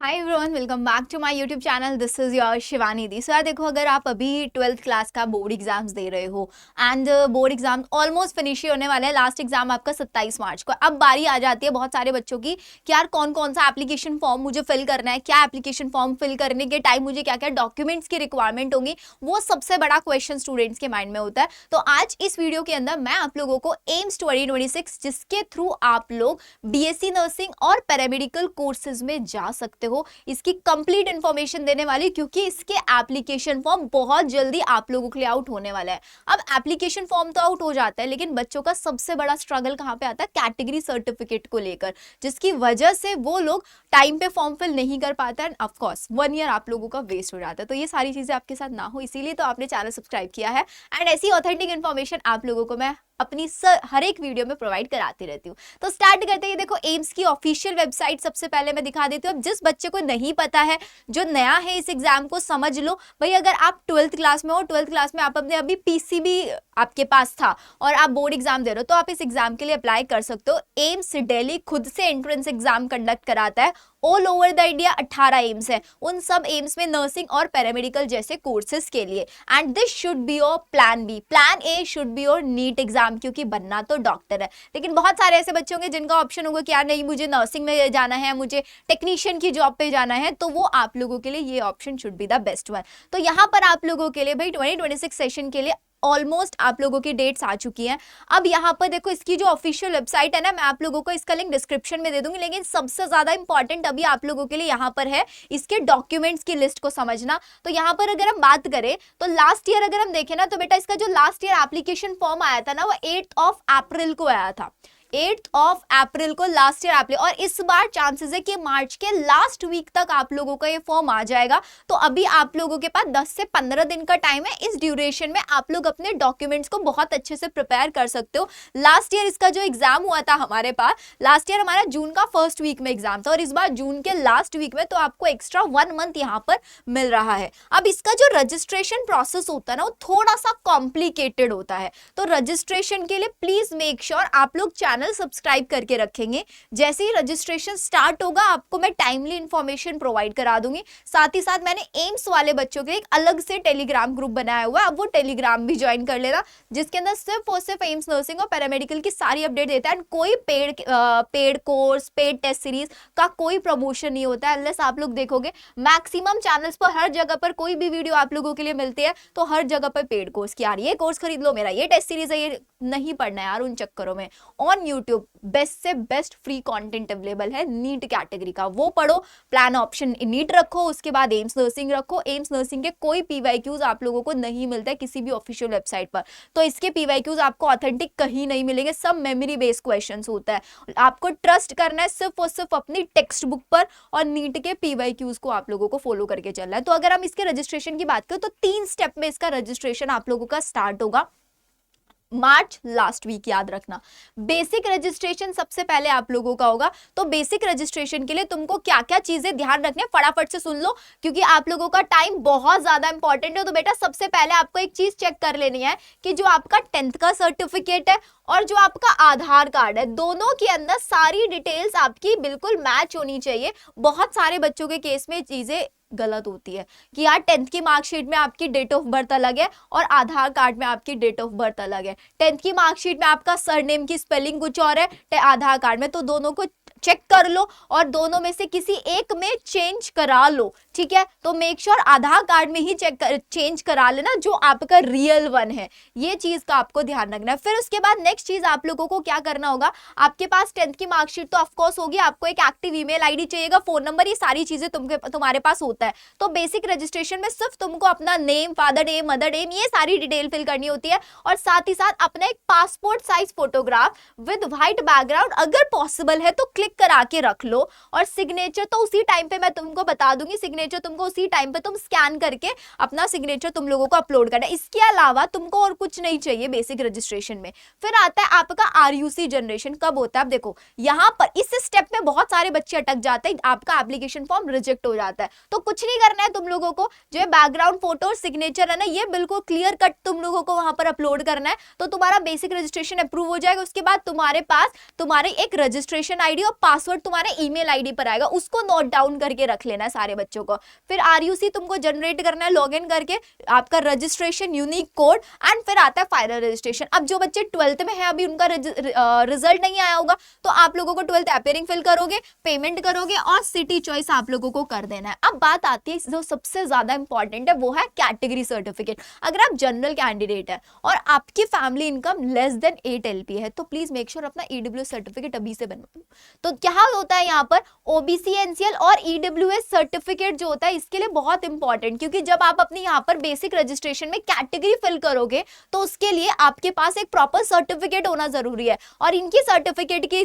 Hi everyone, welcome back to my YouTube channel. This is your Shivani di. So यार देखो, अगर आप अभी 12th क्लास का बोर्ड एग्जाम्स दे रहे हो and board exam almost finish ही होने वाले हैं, लास्ट एग्जाम आपका 27 मार्च को। अब बारी आ जाती है बहुत सारे बच्चों की कि यार कौन कौन सा एप्लीकेशन फॉर्म मुझे फिल करना है, क्या एप्लीकेशन फॉर्म फिल करने के टाइम मुझे क्या क्या डॉक्यूमेंट्स की रिक्वायरमेंट होगी। वो सबसे बड़ा क्वेश्चन स्टूडेंट्स के माइंड में होता है। तो आज इस वीडियो के अंदर मैं आप लोगों को एम्स 2026 जिसके थ्रू आप लोग बीएससी नर्सिंग और पैरामेडिकल कोर्सेज में जा सकते हो, इसकी कंप्लीट इंफॉर्मेशन देने वाली, क्योंकि इसके एप्लीकेशन फॉर्म बहुत जल्दी आप लोगों के लिए आउट होने वाला है। अब एप्लीकेशन फॉर्म तो आउट हो जाता है, लेकिन बच्चों का सबसे बड़ा स्ट्रगल कहां पे आता है? कैटेगरी सर्टिफिकेट को लेकर, जिसकी वजह से वो लोग टाइम पे फॉर्म फिल नहीं कर पाते हैं। ऑफ कोर्स 1 ईयर आप लोगों का वेस्ट हो जाता है। तो ये सारी चीजें आपके साथ ना हो, इसीलिए तो आपने चैनल सब्सक्राइब किया है एंड ऐसी ऑथेंटिक इन्फॉर्मेशन आप लोगों को मैं अपनी हर एक वीडियो में प्रोवाइड कराती रहती हूँ। तो स्टार्ट करते हैं। देखो, एम्स की ऑफिशियल वेबसाइट सबसे पहले मैं दिखा देती हूँ। अब जिस बच्चे को नहीं पता है, जो नया है इस एग्जाम को, समझ लो भाई, अगर आप 12th क्लास में हो, 12th क्लास में आप अपने अभी पीसीबी आपके पास था और आप बोर्ड एग्जाम दे रहे हो, तो आप इस एग्जाम के लिए अप्लाई कर सकते हो। एम्स दिल्ली खुद से एंट्रेंस एग्जाम कंडक्ट कराता है। All over the India 18 AIIMS है, उन सब एम्स में नर्सिंग और पैरामेडिकल जैसे कोर्सेज के लिए। And this should be your plan B. Plan A should be your NEET exam, क्योंकि बनना तो डॉक्टर है। लेकिन बहुत सारे ऐसे बच्चे होंगे जिनका ऑप्शन होगा कि यार नहीं, मुझे नर्सिंग में जाना है, मुझे टेक्नीशियन की जॉब पे जाना है, तो वो आप लोगों के लिए ये option should be the best one. तो यहाँ पर आप लोगों के लिए भाई 2026 सेशन के लिए ऑलमोस्ट आप लोगों की डेट्स आ चुकी हैं। अब यहाँ पर देखो, इसकी जो ऑफिशियल वेबसाइट है ना, मैं आप लोगों को इसका लिंक डिस्क्रिप्शन में दे दूंगी। लेकिन सबसे ज्यादा इंपॉर्टेंट अभी आप लोगों के लिए यहाँ पर है इसके डॉक्यूमेंट्स की लिस्ट को समझना। तो यहाँ पर अगर हम बात करें तो लास्ट ईयर अगर हम देखें ना, तो बेटा इसका जो लास्ट ईयर एप्लीकेशन फॉर्म आया था ना, वो 8 अप्रैल को आया था। 8 अप्रैल को लास्ट ईयर एप्ली, और इस बार चांसेस है कि मार्च के लास्ट वीक तक आप लोगों का ये फॉर्म आ जाएगा। तो अभी आप लोगों के पास 10 से 15 दिन का टाइम है। इस ड्यूरेशन में आप लोग अपने डॉक्यूमेंट्स को बहुत अच्छे से प्रिपेयर कर सकते हो। लास्ट ईयर इसका जो एग्जाम हुआ था हमारे पास, लास्ट ईयर हमारा जून का फर्स्ट वीक में एग्जाम था, और इस बार जून के लास्ट वीक में, तो आपको एक्स्ट्रा 1 मंथ यहाँ पर मिल रहा है। अब इसका जो रजिस्ट्रेशन प्रोसेस होता है ना, वो थोड़ा सा कॉम्प्लिकेटेड होता है। तो रजिस्ट्रेशन के लिए प्लीज मेक श्योर आप लोग चैनल सब्सक्राइब करके रखेंगे। जैसे ही रजिस्ट्रेशन स्टार्ट होगा, आपको मैं टाइमली इंफॉर्मेशन प्रोवाइड करा दूंगी। साथ ही साथ मैंने एम्स वाले बच्चों के लिए एक अलग से टेलीग्राम ग्रुप बनाया हुआ है, अब वो टेलीग्राम भी ज्वाइन कर लेना, जिसके अंदर सिर्फ और सिर्फ एम्स नर्सिंग और पैरामेडिकल की सारी अपडेट देता है। कोई paid course, paid test series का कोई प्रमोशन नहीं होता है। अनलेस आप लोग देखोगे मैक्सिमम चैनल्स पर हर जगह पर कोई भी वीडियो आप लोगों के लिए मिलती है, तो हर जगह पर पेड कोर्स की, यार ये कोर्स खरीद लो, मेरा ये टेस्ट सीरीज है, ये नहीं पढ़ना है यार उन चक्करों में। ऑन यूट्यूब बेस्ट से बेस्ट फ्री कंटेंट अवेलेबल है नीट कैटेगरी का, वो पढ़ो। प्लान ऑप्शन नीट रखो, उसके बाद एम्स नर्सिंग रखो। एम्स नर्सिंग के कोई पीवाईक्यूज आप लोगों को नहीं मिलता है किसी भी ऑफिशियल वेबसाइट पर, तो इसके पीवाईक्यूज आपको ऑथेंटिक कहीं नहीं मिलेंगे, सब मेमोरी बेस्ड क्वेश्चंस होता है। आपको ट्रस्ट करना है सिर्फ और सिर्फ अपनी टेक्स्ट बुक पर, और नीट के पीवाईक्यूज को आप लोगों को फॉलो करके चलना है। तो अगर हम इसके रजिस्ट्रेशन की बात करें तो 3 स्टेप में इसका रजिस्ट्रेशन आप लोगों का स्टार्ट होगा। मार्च लास्ट वीक, याद रखना। बेसिक रजिस्ट्रेशन सबसे पहले आप लोगों का होगा। तो बेसिक रजिस्ट्रेशन के लिए तुमको क्या क्या चीजें ध्यान रखने, फटाफट से सुन लो, क्योंकि आप लोगों का टाइम बहुत ज्यादा इंपॉर्टेंट है। तो बेटा सबसे पहले आपको एक चीज चेक कर लेनी है कि जो आपका 10th का सर्टिफिकेट है और जो आपका आधार कार्ड है, दोनों के अंदर सारी डिटेल्स आपकी बिल्कुल मैच होनी चाहिए। बहुत सारे बच्चों के केस में चीजें गलत होती है कि यार 10th की मार्कशीट में आपकी डेट ऑफ बर्थ अलग है और आधार कार्ड में आपकी डेट ऑफ बर्थ अलग है। 10th की मार्कशीट में आपका सरनेम की स्पेलिंग कुछ और है, आधार कार्ड में, तो दोनों को चेक कर लो और दोनों में से किसी एक में चेंज करा लो, ठीक है। तो मेक श्योर आधार कार्ड में ही चेंज करा लेना जो आपका रियल वन है, ये चीज का आपको ध्यान रखना है। फिर उसके बाद नेक्स्ट चीज आप लोगों को क्या करना होगा, आपके पास 10th की मार्कशीट तो ऑफकोर्स होगी, आपको एक एक्टिव ईमेल आईडी चाहिएगा, फोन नंबर, ये सारी चीजें तुम्हारे पास होता है। तो बेसिक रजिस्ट्रेशन में सिर्फ तुमको अपना name, father name, mother name, ये सारी डिटेल फिल करनी होती है, और साथ ही साथ अपना एक passport size photograph with white background अगर पॉसिबल है तो क्लिक करा के रख लो। और सिग्नेचर तो उसी टाइम पे मैं तुमको बता दूंगी, सिग्नेचर तुमको उसी टाइम पे तुम स्कैन करके अपना सिग्नेचर तुम लोगों को अपलोड करना है। इसके अलावा तुमको और कुछ नहीं चाहिए बेसिक रजिस्ट्रेशन में। फिर आता है आपका आरयूसी जनरेशन, कब होता है? अब देखो यहाँ पर इस स्टेप में बहुत सारे बच्चे अटक जाते हैं, आपका एप्लीकेशन फॉर्म रिजेक्ट हो जाता है। तो कुछ नहीं करना है तुम लोगों को, जो है बैकग्राउंड फोटो और सिग्नेचर है ना, ये बिल्कुल क्लियर कट तुम लोगों को वहां पर अपलोड करना है, तो तुम्हारा बेसिक रजिस्ट्रेशन अप्रूव हो जाएगा। उसके बाद तुम्हारे पास तुम्हारी एक रजिस्ट्रेशन आईडी और पासवर्ड तुम्हारे ईमेल आईडी पर आएगा, उसको नोट डाउन करके रख लेना है सारे बच्चों को। फिर RUC तुमको जनरेट करना है, लॉगिन करके आपका रजिस्ट्रेशन यूनिक कोड, एंड फिर आता है फाइनल रजिस्ट्रेशन। अब जो बच्चे 12th में है, अभी उनका रिजल्ट नहीं आया होगा, तो आप लोगों को 12th अपीयरिंग फिल करोगे, पेमेंट करोगे और सिटी चॉइस आप लोगों को कर देना है। अब बात आती है जो सबसे ज्यादा इंपॉर्टेंट है, वो है कैटेगरी सर्टिफिकेट। अगर आप जनरल कैंडिडेट है और आपकी family income less than 8 LP है, तो प्लीज मेक श्योर अपना EWS सर्टिफिकेट अभी से बनवा लो। तो क्या होता है यहाँ पर, OBC NCL और EWS सर्टिफिकेट जो होता है इसके लिए बहुत इंपॉर्टेंट, क्योंकि जब आप अपनी यहाँ पर बेसिक रजिस्ट्रेशन में कैटेगरी फिल करोगे तो उसके लिए आपके पास एक प्रॉपर सर्टिफिकेट होना जरूरी है। और इनकी सर्टिफिकेट की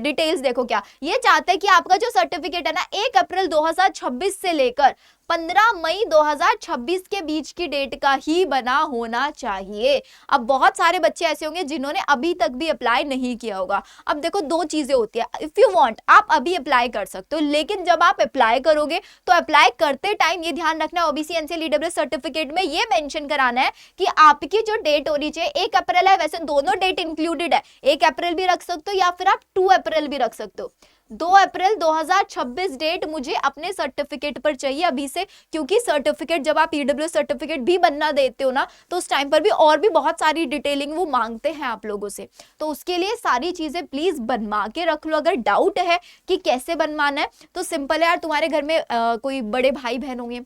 डिटेल्स देखो, क्या ये चाहते हैं कि आपका जो सर्टिफिकेट है ना 1 अप्रैल 2026 से लेकर 15 मई 2026 के बीच की डेट का ही बना होना चाहिए। अब बहुत सारे बच्चे ऐसे होंगे जिन्होंने अभी तक भी अप्लाई नहीं किया होगा। अब देखो दो चीजें होती है, इफ यू वांट आप अभी अप्लाई कर सकते हो, लेकिन जब आप अप्लाई करोगे तो अप्लाई करते टाइम ये ध्यान रखना है, OBC NCL EWS सर्टिफिकेट में ये मेंशन कराना है कि आपकी जो डेट होनी चाहिए 1 अप्रैल है, वैसे दोनों डेट इंक्लूडेड है, 1 अप्रैल भी रख सकते हो या फिर आप 2 अप्रैल भी रख सकते हो। 2 अप्रैल 2026 डेट मुझे अपने सर्टिफिकेट पर चाहिए अभी से, क्योंकि सर्टिफिकेट जब आप EWS सर्टिफिकेट भी बनना देते हो ना, तो उस टाइम पर भी और भी बहुत सारी डिटेलिंग वो मांगते हैं आप लोगों से। तो उसके लिए सारी चीजें प्लीज बनवा के रख लो। अगर डाउट है कि कैसे बनवाना है तो सिंपल है यार, तुम्हारे घर में कोई बड़े भाई बहन होंगे,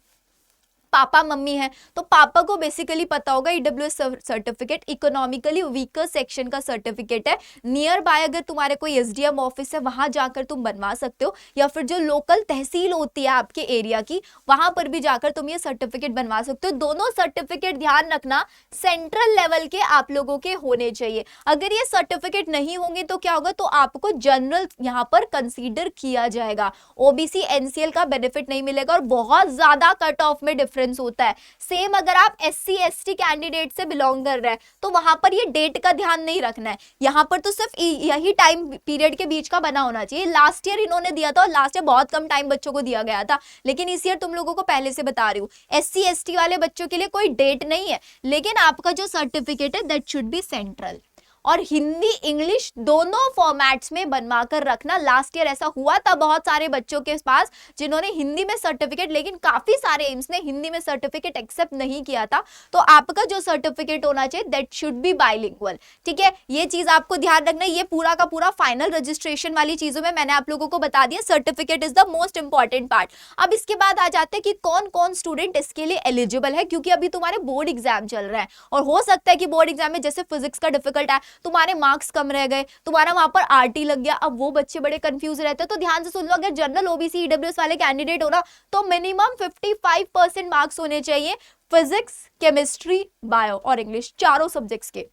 पापा मम्मी है, तो पापा को बेसिकली पता होगा EWS certificate economically weaker section का सर्टिफिकेट है। नियर बाय अगर तुम्हारे कोई SDM ऑफिस है वहां जाकर तुम बनवा सकते हो, या फिर जो लोकल तहसील होती है आपके एरिया की वहां पर भी जाकर तुम ये सर्टिफिकेट बनवा सकते हो। दोनों सर्टिफिकेट ध्यान रखना सेंट्रल लेवल के आप लोगों के होने चाहिए। अगर ये सर्टिफिकेट नहीं होंगे तो क्या होगा, तो आपको जनरल यहाँ पर कंसीडर किया जाएगा, OBC NCL का बेनिफिट नहीं मिलेगा और बहुत ज्यादा कट ऑफ में डिफरेंस होता है। सेम अगर आप SC ST कैंडिडेट से बिलोंग कर रहे हैं तो वहां पर ये डेट का ध्यान नहीं रखना है, यहां पर तो सिर्फ यही टाइम पीरियड के बीच का बना होना चाहिए। लास्ट ईयर इन्होंने दिया था और लास्ट ईयर बहुत कम टाइम बच्चों को दिया गया था, लेकिन इस ईयर तुम लोगों को पहले से बता रही हूँ SC ST वाले बच्चों के लिए कोई डेट नहीं है, लेकिन आपका जो सर्टिफिकेट है दैट शुड बी सेंट्रल। और हिंदी इंग्लिश दोनों फॉर्मेट्स में बनवा कर रखना। लास्ट ईयर ऐसा हुआ था बहुत सारे बच्चों के पास जिन्होंने हिंदी में सर्टिफिकेट, लेकिन काफी सारे एम्स ने हिंदी में सर्टिफिकेट एक्सेप्ट नहीं किया था। तो आपका जो सर्टिफिकेट होना चाहिए दैट शुड बी बाइलिंगुअल, ठीक है, ये चीज आपको ध्यान रखना। ये पूरा का पूरा फाइनल रजिस्ट्रेशन वाली चीजों में मैंने आप लोगों को बता दिया, certificate is the most important part. अब इसके बाद आ जाते हैं कि कौन कौन स्टूडेंट इसके लिए एलिजिबल है, क्योंकि अभी तुम्हारे बोर्ड एग्जाम चल रहा है और हो सकता है कि बोर्ड एग्जाम में जैसे फिजिक्स का डिफिकल्ट है, तुम्हारे मार्क्स कम रह गए, तुम्हारा वहां पर RT लग गया, अब वो बच्चे बड़े कंफ्यूज रहते हैं। तो ध्यान से सुन लो, अगर जनरल OBC EWS वाले कैंडिडेट हो ना तो मिनिमम 55% मार्क्स होने चाहिए फिजिक्स, केमिस्ट्री, बायो और इंग्लिश, चारों सब्जेक्ट्स के।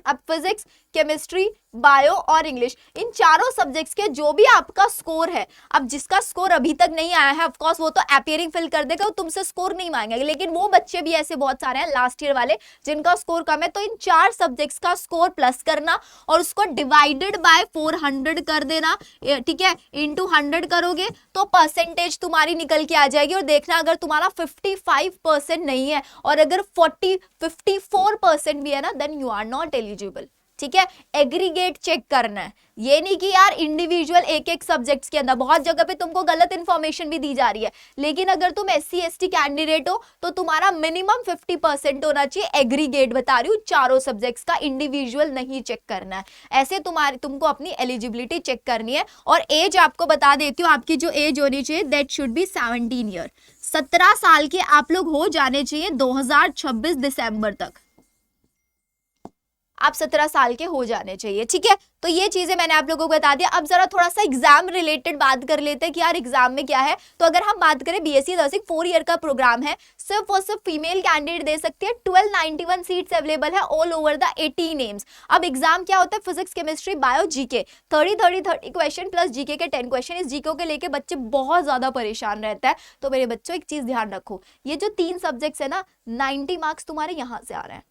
अब फिजिक्स, केमिस्ट्री, बायो और इंग्लिश, इन चारों सब्जेक्ट्स के जो भी आपका स्कोर है, अब जिसका स्कोर अभी तक नहीं आया है ऑफ कोर्स वो तो अपीयरिंग फिल कर देगा, तुमसे स्कोर नहीं मांगेंगे, लेकिन वो बच्चे भी ऐसे बहुत सारे हैं लास्ट ईयर वाले जिनका स्कोर कम है। तो इन 4 सब्जेक्ट्स का स्कोर प्लस करना और उसको डिवाइडेड बाय 400 कर देना, ठीक है, इंटू 100 करोगे तो परसेंटेज तुम्हारी निकल के आ जाएगी। और देखना अगर तुम्हारा 55% नहीं है और अगर 54% भी है ना, then you are not eligible, ठीक है। एग्रीगेट चेक करना है, ये नहीं कि यार इंडिविजुअल एक एक सब्जेक्ट्स के अंदर, बहुत जगह पे तुमको गलत इंफॉर्मेशन भी दी जा रही है, लेकिन अगर तुम SC ST कैंडिडेट हो तो तुम्हारा मिनिमम 50% होना चाहिए। एग्रीगेट बता रही हूँ, चारों सब्जेक्ट्स का, इंडिविजुअल नहीं चेक करना है। ऐसे तुमको अपनी एलिजिबिलिटी चेक करनी है। और एज आपको बता देती हूँ, आपकी जो एज होनी चाहिए दैट शुड बी 17 ईयर, 17 साल के आप लोग हो जाने चाहिए 2026 दिसंबर तक, आप 17 साल के हो जाने चाहिए, ठीक है। तो ये चीजें मैंने आप लोगों को बता दिया। अब जरा थोड़ा सा एग्जाम रिलेटेड बात कर लेते हैं कि यार एग्जाम में क्या है। तो अगर हम बात करें BSc नर्सिंग 4 ईयर का प्रोग्राम है, सिर्फ और सिर्फ फीमेल कैंडिडेट दे सकती है। 1291 सीट्स अवेलेबल है ऑल ओवर द 18 एम्स। अब एग्जाम क्या होता है, physics, chemistry, bio, GK, 30 question plus GK के 10 क्वेश्चन। इस जीके को लेके बच्चे बहुत ज्यादा परेशान रहता है। तो मेरे बच्चों एक चीज ध्यान रखो, ये जो 3 सब्जेक्ट्स है ना, 90 मार्क्स तुम्हारे यहां से आ रहे हैं।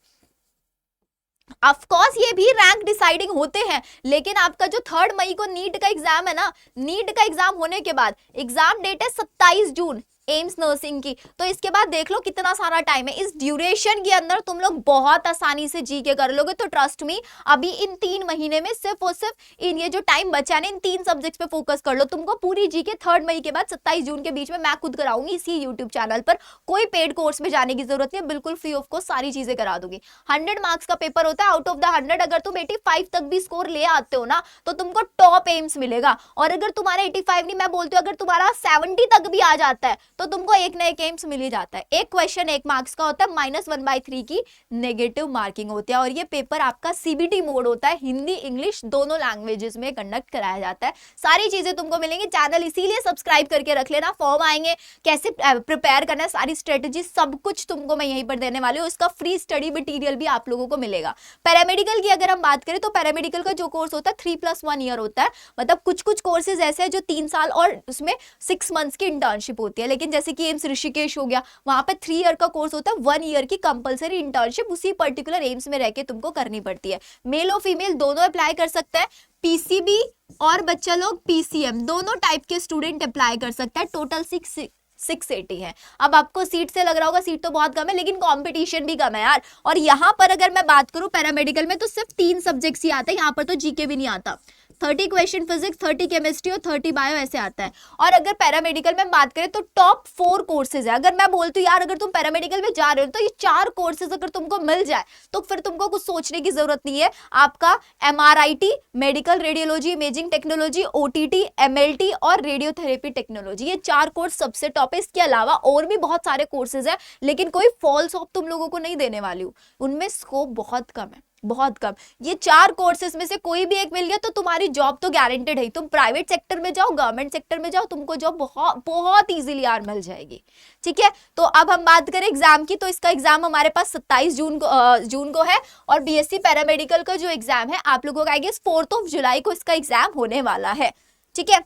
ऑफ कोर्स ये भी रैंक डिसाइडिंग होते हैं, लेकिन आपका जो 3 मई को नीट का एग्जाम है ना, नीट का एग्जाम होने के बाद एग्जाम डेट है 27 जून, एम्स नर्सिंग की, तो इसके बाद देख लो कितना सारा टाइम है। इस ड्यूरेशन के अंदर तुम लोग बहुत आसानी से जीके कर लोगे। तो ट्रस्ट मी, अभी इन 3 महीने में सिर्फ और सिर्फ इन ये जो टाइम बचा है ना, इन 3 सब्जेक्ट्स पे फोकस कर लो। तुमको पूरी जीके 3 मई के बाद 27 जून के बीच में मैं खुद कराऊंगी इसी यूट्यूब चैनल पर। कोई पेड कोर्स में जाने की जरूरत नहीं है, बिल्कुल फ्री ऑफ कॉस्ट सारी चीजें करा दूंगी। 100 मार्क्स का पेपर होता है, आउट ऑफ द 100 अगर तुम 85 तक भी स्कोर ले आते हो ना, तो तुमको टॉप एम्स मिलेगा। और अगर तुम्हारा 85 नहीं, मैं बोलती हूँ अगर तुम्हारा 70 तक भी आ जाता है तो तुमको एक ना एक एम्स मिल ही जाता है। एक क्वेश्चन 1 मार्क्स का होता है, -1/3 की नेगेटिव मार्किंग होती है। और ये पेपर आपका सीबीटी मोड होता है, हिंदी इंग्लिश दोनों लैंग्वेजेस में कंडक्ट कराया जाता है। सारी चीजें तुमको मिलेंगी। चैनल इसीलिए सब्सक्राइब करके रख लेना। फॉर्म आएंगे, कैसे प्रिपेयर करना है, सारी स्ट्रेटेजी सब कुछ तुमको मैं यहीं पर देने वाली हूँ। उसका फ्री स्टडी मटीरियल भी आप लोगों को मिलेगा। पैरामेडिकल की अगर हम बात करें तो पैरामेडिकल का जो कोर्स होता है 3+1 ईयर होता है। मतलब कुछ कुछ कोर्सेज ऐसे हैं जो 3 साल और उसमें 6 मंथ्स की इंटर्नशिप होती है। लेकिन जैसे कि एम्स ऋषिकेश हो गया, वहां पे 3 ईयर का कोर्स होता है, 1 ईयर की कंपलसरी इंटर्नशिप उसी पर्टिकुलर एम्स में रह के तुमको करनी पड़ती है। मेल और फीमेल दोनों अप्लाई कर सकते हैं। पीसीबी और बच्चा लोग पीसीएम दोनों टाइप के स्टूडेंट अप्लाई कर सकता है। टोटल 680 है। अब आपको सीट से लग रहा होगा सीट तो बहुत कम है, लेकिन कंपटीशन भी कम है यार। और यहाँ पर अगर मैं बात करूं पैरामेडिकल में तो सिर्फ 3 सब्जेक्ट्स ही आते हैं, यहाँ पर तो जीके भी नहीं आता। 30 क्वेश्चन फिजिक्स, 30 केमिस्ट्री और 30 बायो ऐसे आता है। और अगर पैरामेडिकल में बात करें तो टॉप 4 कोर्सेज है। अगर मैं बोलती हूँ यार अगर तुम पैरामेडिकल में जा रहे हो तो ये 4 कोर्सेज अगर तुमको मिल जाए तो फिर तुमको कुछ सोचने की जरूरत नहीं है। आपका MRIT, medical radiology imaging technology, OTT, MLT और रेडियोथेरेपी टेक्नोलॉजी, ये 4 कोर्स सबसे टॉप है। इसके अलावा और भी बहुत सारे कोर्सेज है, लेकिन कोई फॉल्स ऑफ तुम लोगों को नहीं देने वाली हूँ, उनमें स्कोप बहुत कम है, बहुत कम। ये 4 कोर्सेज में से कोई भी एक मिल गया तो तुम्हारी जॉब तो गारंटेड है। तुम प्राइवेट सेक्टर में जाओ, गवर्नमेंट सेक्टर में जाओ, तुमको जॉब बहुत बहुत इजीली यार मिल जाएगी। ठीक है, तो अब हम बात करें एग्जाम की, तो इसका एग्जाम हमारे पास 27 जून को है। और बीएससी पैरामेडिकल का जो एग्जाम है आप लोगों का आई गेस 4 जुलाई को इसका एग्जाम होने वाला है। ठीक है,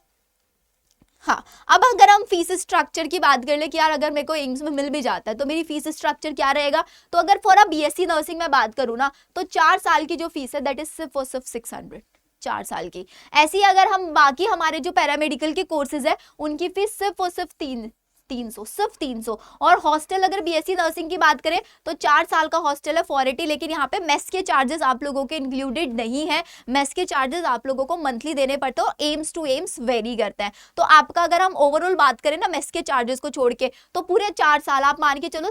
हाँ। अब अगर हम फीस स्ट्रक्चर की बात कर ले कि यार अगर मेरे को एम्स में मिल भी जाता है तो मेरी फीस स्ट्रक्चर क्या रहेगा, तो अगर फॉर अ बीएससी नर्सिंग में बात करूँ ना तो 4 साल की जो फीस है दैट इज सिर्फ और सिर्फ 600, 4 साल की। ऐसी अगर हम बाकी हमारे जो पैरामेडिकल के कोर्सेज है उनकी फीस सिर्फ और सिर्फ 300, सिर्फ 300। और हॉस्टल अगर बीएससी नर्सिंग की बात करें तो 4 साल का हॉस्टल है 480, लेकिन यहाँ पे मेस के चार्जेस आप लोगों के इंक्लूडेड नहीं है। मेस के चार्जेस आप लोगों को मंथली देने पड़ते हो, एम्स टू एम्स वेरी करते हैं। तो आपका अगर हम ओवरऑल बात करें ना मेस के चार्जेस को छोड़ के, तो पूरे 4 साल आप मान के चलो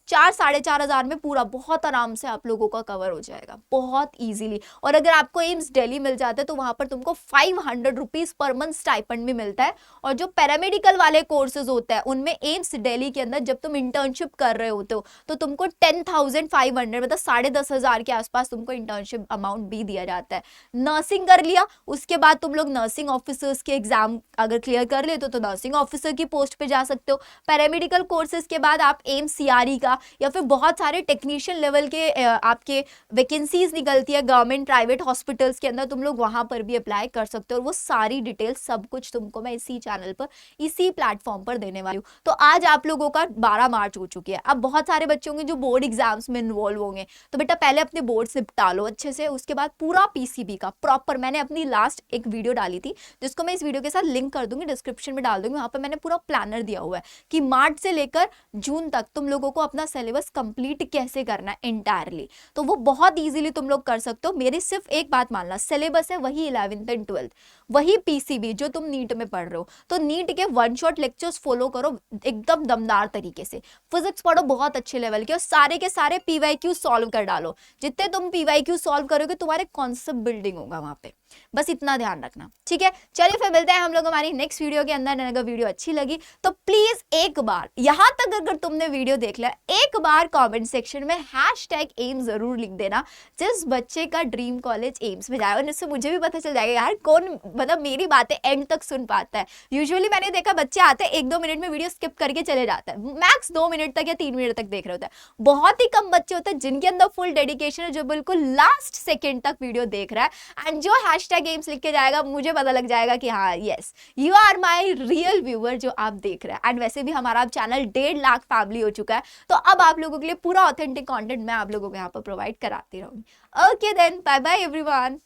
4-4.5 हजार में पूरा बहुत आराम से आप लोगों का कवर हो जाएगा, बहुत इजीली। और अगर आपको एम्स दिल्ली मिल जाता है तो वहां पर तुमको 500 रुपीज पर मंथ स्टाइपेंड भी मिलता है। और जो पैरामेडिकल वाले कोर्सेज होते हैं उनमें एम्स दिल्ली के अंदर जब तुम इंटर्नशिप कर रहे होते हो तो तुमको 10,500 मतलब 10,500 के आसपास तुमको इंटर्नशिप अमाउंट भी दिया जाता है। नर्सिंग कर लिया, उसके बाद तुम लोग नर्सिंग ऑफिसर्स के एग्जाम अगर क्लियर कर लेते तो नर्सिंग ऑफिसर की पोस्ट पे जा सकते हो। पैरामेडिकल कोर्सेज के बाद आप एम्स सीआरई का या फिर बहुत सारे टेक्नीशियन लेवल के आपके वैकेंसीज निकलती है गवर्नमेंट प्राइवेट हॉस्पिटल्स के अंदर, तुम लोग वहां पर भी अप्लाई कर सकते हो। और वो सारी डिटेल्स सब कुछ तुमको मैं इसी चैनल पर इसी प्लेटफॉर्म पर देने वाली हूँ। तो आज आप लोगों का 12 मार्च हो चुकी है। अब बहुत सारे बच्चे होंगे जो बोर्ड एग्जाम्स में इन्वॉल्व होंगे, तो बेटा पहले अपने बोर्ड से निपटा लो अच्छे से। उसके बाद पूरा पीसीबी का प्रॉपर मैंने अपनी लास्ट एक वीडियो डाली थी जिसको मैं इस वीडियो के साथ लिंक कर दूंगी, डिस्क्रिप्शन में डाल दूंगी। वहां पर मैंने पूरा प्लानर दिया हुआ है कि मार्च से लेकर जून तक तुम लोगों को अपना सिलेबस कंप्लीट कैसे करना है एंटायरली। तो वो बहुत इजीली तुम लोग कर सकते हो। मेरी सिर्फ एक बात मानना, सिलेबस है वही 11th एंड 12th, वही पीसीबी जो तुम नीट में पढ़ रहे हो। तो नीट के 1 शॉट लेक्चर्स फॉलो करो एकदम दमदार तरीके से। फिजिक्स पढ़ो बहुत अच्छे लेवल के और सारे के सारे पीवाईक्यू सॉल्व कर डालो। जितने तुम पीवाईक्यू सॉल्व करोगे तुम्हारे कॉन्सेप्ट बिल्डिंग होगा वहां पे, बस इतना ध्यान रखना। ठीक है, चलिए फिर मिलते हैं हम लोग हमारी नेक्स्ट वीडियो के अंदर। अगर वीडियो अच्छी लगी तो प्लीज एक बार यहां तक अगर तुमने वीडियो देख लिया, एक बार कमेंट सेक्शन में #एम्स जरूर लिख देना जिस बच्चे का ड्रीम कॉलेज एम्स में जाए। और इससे मुझे भी पता चल जाएगा यार कौन मतलब मेरी बातें एंड तक सुन पाता है। यूजुअली मैंने देखा बच्चे आते हैं 1-2 मिनट में वीडियो स्किप करके चले जाता है, मैक्स 2 मिनट तक या 3 मिनट तक देख रहे होता है। बहुत ही कम बच्चे होते हैं जिनके अंदर फुल डेडिकेशन है, जो बिल्कुल लास्ट सेकेंड तक वीडियो देख रहा है। एंड जो #एम्स लिख के जाएगा मुझे पता लग जाएगा कि हाँ yes you are my real viewer जो आप देख रहे हैं। एंड वैसे भी हमारा चैनल 1.5 लाख फैमिली हो चुका है, तो अब आप लोगों के लिए पूरा ऑथेंटिक कंटेंट मैं आप लोगों को यहाँ पर प्रोवाइड कराती रहूंगी। Okay then, bye bye everyone.